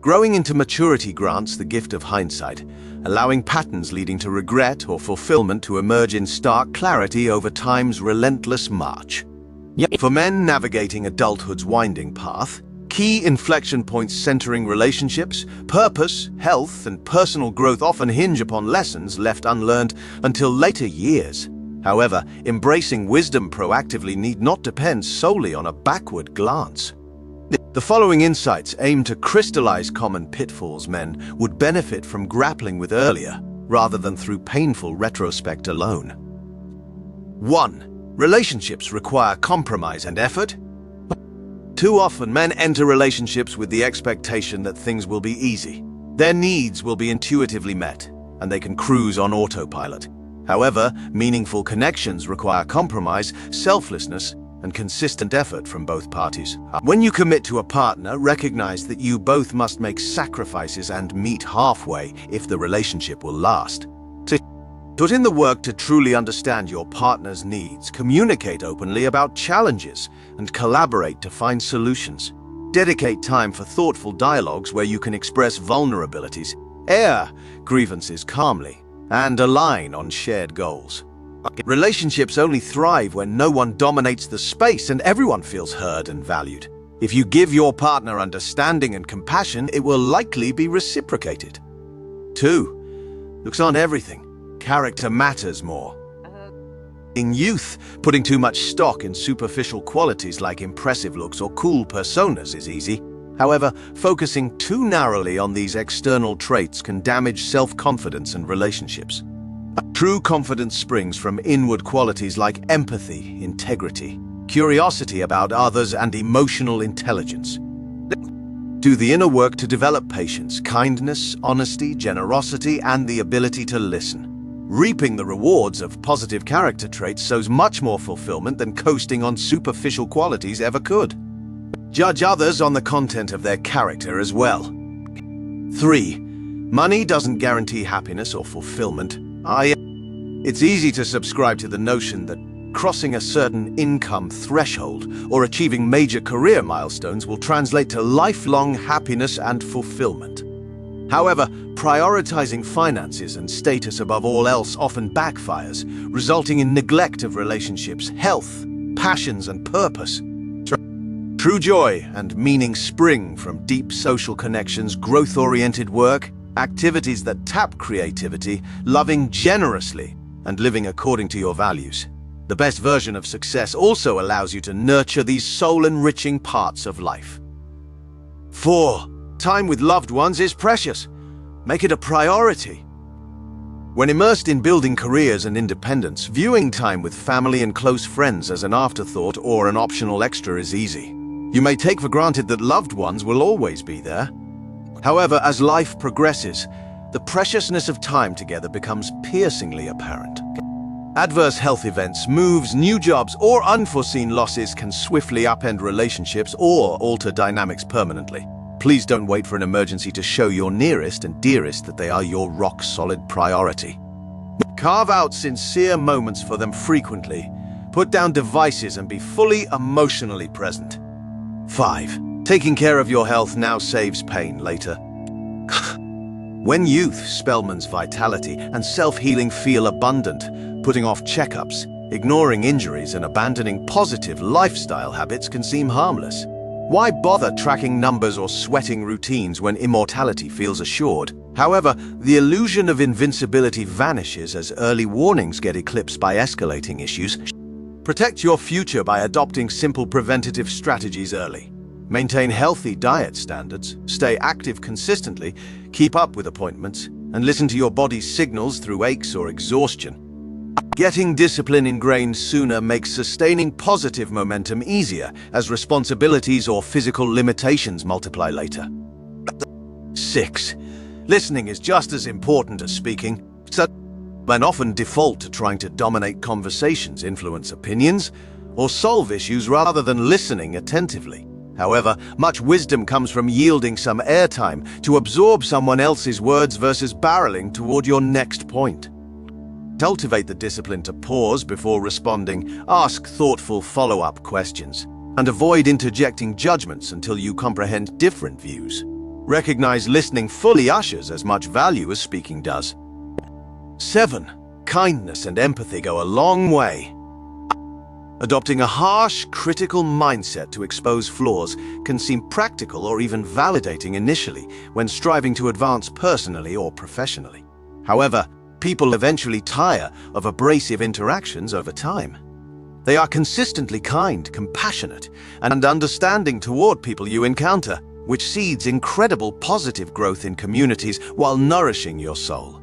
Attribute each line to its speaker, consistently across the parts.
Speaker 1: Growing into maturity grants the gift of hindsight, allowing patterns leading to regret or fulfillment to emerge in stark clarity over time's relentless march. For men navigating adulthood's winding path, key inflection points centering relationships, purpose, health, and personal growth often hinge upon lessons left unlearned until later years. However, embracing wisdom proactively need not depend solely on a backward glance. The following insights aim to crystallize common pitfalls men would benefit from grappling with earlier, rather than through painful retrospect alone. 1. Relationships require compromise and effort. Too often, men enter relationships with the expectation that things will be easy. Their needs will be intuitively met, and they can cruise on autopilot. However, meaningful connections require compromise, selflessness, and consistent effort from both parties. When you commit to a partner, recognize that you both must make sacrifices and meet halfway if the relationship will last. Put in the work to truly understand your partner's needs, communicate openly about challenges, and collaborate to find solutions. Dedicate time for thoughtful dialogues where you can express vulnerabilities, air grievances calmly, and align on shared goals. Relationships only thrive when no one dominates the space and everyone feels heard and valued. If you give your partner understanding and compassion, it will likely be reciprocated. 2. Looks aren't everything. Character matters more. In youth, putting too much stock in superficial qualities like impressive looks or cool personas is easy. However, focusing too narrowly on these external traits can damage self-confidence and relationships. True confidence springs from inward qualities like empathy, integrity, curiosity about others, and emotional intelligence. Do the inner work to develop patience, kindness, honesty, generosity, and the ability to listen. Reaping the rewards of positive character traits shows much more fulfillment than coasting on superficial qualities ever could. Judge others on the content of their character as well. 3. Money doesn't guarantee happiness or fulfillment. It's easy to subscribe to the notion that crossing a certain income threshold or achieving major career milestones will translate to lifelong happiness and fulfillment. However, prioritizing finances and status above all else often backfires, resulting in neglect of relationships, health, passions, and purpose. True joy and meaning spring from deep social connections, growth-oriented work, activities that tap creativity, loving generously, and living according to your values. The best version of success also allows you to nurture these soul-enriching parts of life. 4. Time with loved ones is precious. Make it a priority. When immersed in building careers and independence, viewing time with family and close friends as an afterthought or an optional extra is easy. You may take for granted that loved ones will always be there. However, as life progresses, the preciousness of time together becomes piercingly apparent. Adverse health events, moves, new jobs, or unforeseen losses can swiftly upend relationships or alter dynamics permanently. Please don't wait for an emergency to show your nearest and dearest that they are your rock-solid priority. Carve out sincere moments for them frequently. Put down devices and be fully emotionally present. 5. Taking care of your health now saves pain later. When youth, Spellman's vitality, and self-healing feel abundant, putting off checkups, ignoring injuries, and abandoning positive lifestyle habits can seem harmless. Why bother tracking numbers or sweating routines when immortality feels assured? However, the illusion of invincibility vanishes as early warnings get eclipsed by escalating issues. Protect your future by adopting simple preventative strategies early. Maintain healthy diet standards, stay active consistently, keep up with appointments, and listen to your body's signals through aches or exhaustion. Getting discipline ingrained sooner makes sustaining positive momentum easier as responsibilities or physical limitations multiply later. 6. Listening is just as important as speaking. Men often default to trying to dominate conversations, influence opinions, or solve issues rather than listening attentively. However, much wisdom comes from yielding some airtime to absorb someone else's words versus barreling toward your next point. Cultivate the discipline to pause before responding, ask thoughtful follow-up questions, and avoid interjecting judgments until you comprehend different views. Recognize listening fully ushers as much value as speaking does. 7. Kindness and empathy go a long way. Adopting a harsh, critical mindset to expose flaws can seem practical or even validating initially when striving to advance personally or professionally. However, people eventually tire of abrasive interactions over time. They are consistently kind, compassionate, and understanding toward people you encounter, which seeds incredible positive growth in communities while nourishing your soul.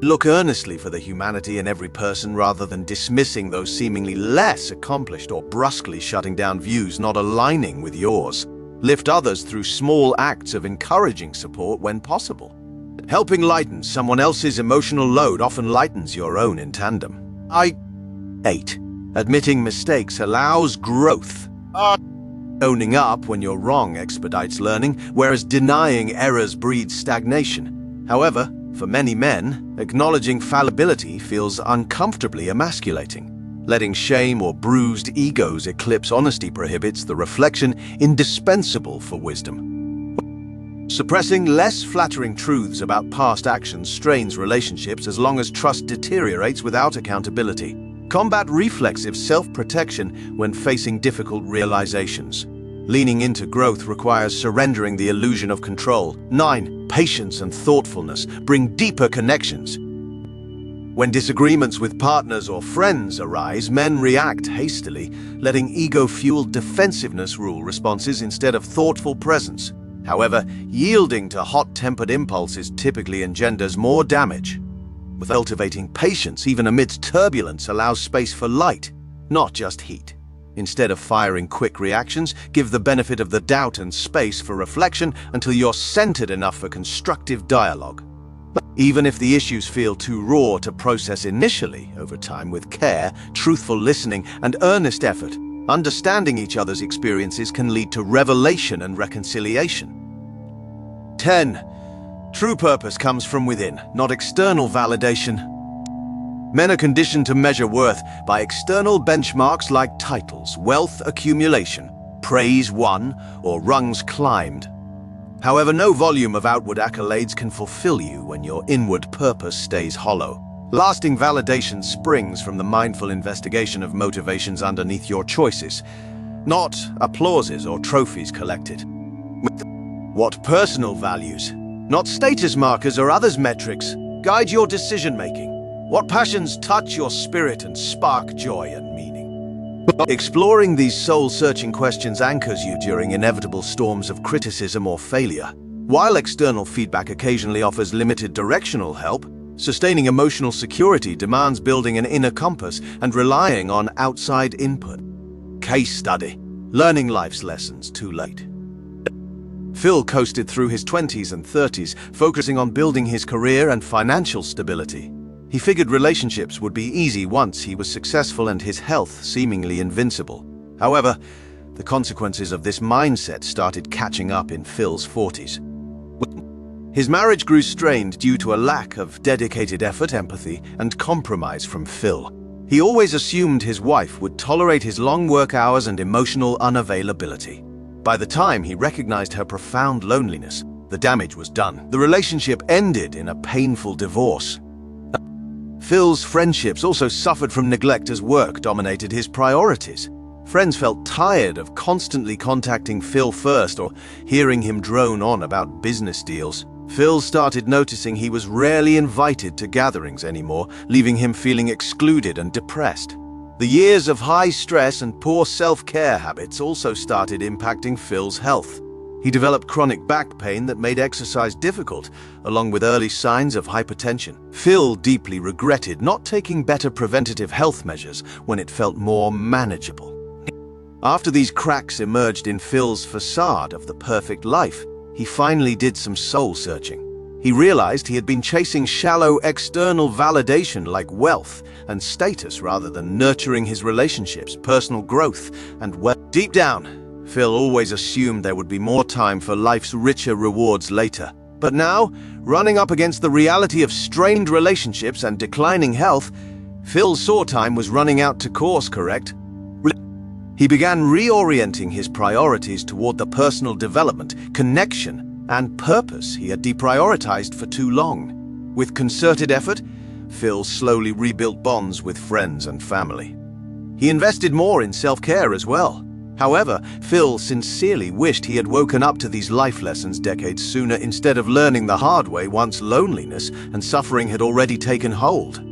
Speaker 1: Look earnestly for the humanity in every person rather than dismissing those seemingly less accomplished or brusquely shutting down views not aligning with yours. Lift others through small acts of encouraging support when possible. Helping lighten someone else's emotional load often lightens your own in tandem. 8. Admitting mistakes allows growth. Owning up when you're wrong expedites learning, whereas denying errors breeds stagnation. However, for many men, acknowledging fallibility feels uncomfortably emasculating. Letting shame or bruised egos eclipse honesty prohibits the reflection indispensable for wisdom. Suppressing less flattering truths about past actions strains relationships as long as trust deteriorates without accountability. Combat reflexive self-protection when facing difficult realizations. Leaning into growth requires surrendering the illusion of control. 9. Patience and thoughtfulness bring deeper connections. When disagreements with partners or friends arise, men react hastily, letting ego-fueled defensiveness rule responses instead of thoughtful presence. However, yielding to hot-tempered impulses typically engenders more damage. Cultivating patience, even amidst turbulence, allows space for light, not just heat. Instead of firing quick reactions, give the benefit of the doubt and space for reflection until you're centered enough for constructive dialogue. Even if the issues feel too raw to process initially, over time with care, truthful listening, and earnest effort, understanding each other's experiences can lead to revelation and reconciliation. 10. True purpose comes from within, not external validation. Men are conditioned to measure worth by external benchmarks like titles, wealth accumulation, praise won, or rungs climbed. However, no volume of outward accolades can fulfill you when your inward purpose stays hollow. Lasting validation springs from the mindful investigation of motivations underneath your choices, not applauses or trophies collected. What personal values, not status markers or others' metrics, guide your decision-making? What passions touch your spirit and spark joy and meaning? Exploring these soul-searching questions anchors you during inevitable storms of criticism or failure. While external feedback occasionally offers limited directional help, sustaining emotional security demands building an inner compass and relying on outside input. Case study: learning life's lessons too late. Phil coasted through his 20s and 30s, focusing on building his career and financial stability. He figured relationships would be easy once he was successful and his health seemingly invincible. However, the consequences of this mindset started catching up in Phil's 40s. His marriage grew strained due to a lack of dedicated effort, empathy, and compromise from Phil. He always assumed his wife would tolerate his long work hours and emotional unavailability. By the time he recognized her profound loneliness, the damage was done. The relationship ended in a painful divorce. Phil's friendships also suffered from neglect as work dominated his priorities. Friends felt tired of constantly contacting Phil first or hearing him drone on about business deals. Phil started noticing he was rarely invited to gatherings anymore, leaving him feeling excluded and depressed. The years of high stress and poor self-care habits also started impacting Phil's health. He developed chronic back pain that made exercise difficult, along with early signs of hypertension. Phil deeply regretted not taking better preventative health measures when it felt more manageable. After these cracks emerged in Phil's facade of the perfect life, he finally did some soul-searching. He realized he had been chasing shallow external validation like wealth and status rather than nurturing his relationships, personal growth, and wealth. Deep down, Phil always assumed there would be more time for life's richer rewards later. But now, running up against the reality of strained relationships and declining health, Phil saw time was running out to course correct. He began reorienting his priorities toward the personal development, connection, and purpose he had deprioritized for too long. With concerted effort, Phil slowly rebuilt bonds with friends and family. He invested more in self-care as well. However, Phil sincerely wished he had woken up to these life lessons decades sooner instead of learning the hard way once loneliness and suffering had already taken hold.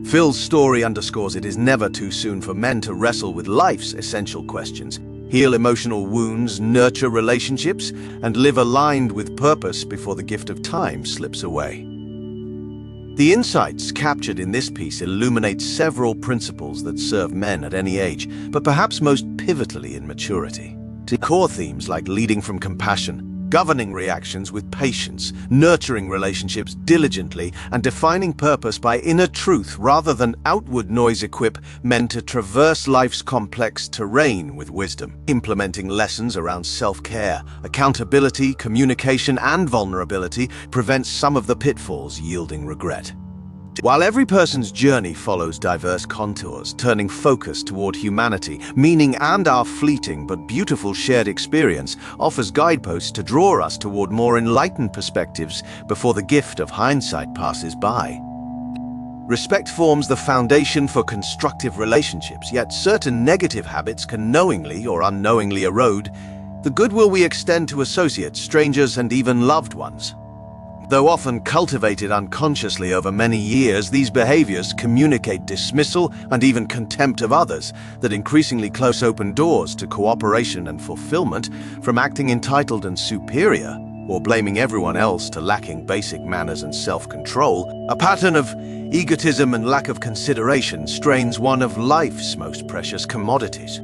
Speaker 1: Phil's story underscores it is never too soon for men to wrestle with life's essential questions, heal emotional wounds, nurture relationships, and live aligned with purpose before the gift of time slips away. The insights captured in this piece illuminate several principles that serve men at any age, but perhaps most pivotally in maturity. Core themes like leading from compassion, governing reactions with patience, nurturing relationships diligently, and defining purpose by inner truth rather than outward noise equip men to traverse life's complex terrain with wisdom. Implementing lessons around self-care, accountability, communication, and vulnerability prevents some of the pitfalls yielding regret. While every person's journey follows diverse contours, turning focus toward humanity, meaning, and our fleeting but beautiful shared experience offers guideposts to draw us toward more enlightened perspectives before the gift of hindsight passes by. Respect forms the foundation for constructive relationships, yet certain negative habits can knowingly or unknowingly erode the goodwill we extend to associates, strangers, and even loved ones. Though often cultivated unconsciously over many years, these behaviors communicate dismissal and even contempt of others that increasingly close open doors to cooperation and fulfillment, from acting entitled and superior or blaming everyone else to lacking basic manners and self-control. A pattern of egotism and lack of consideration strains one of life's most precious commodities.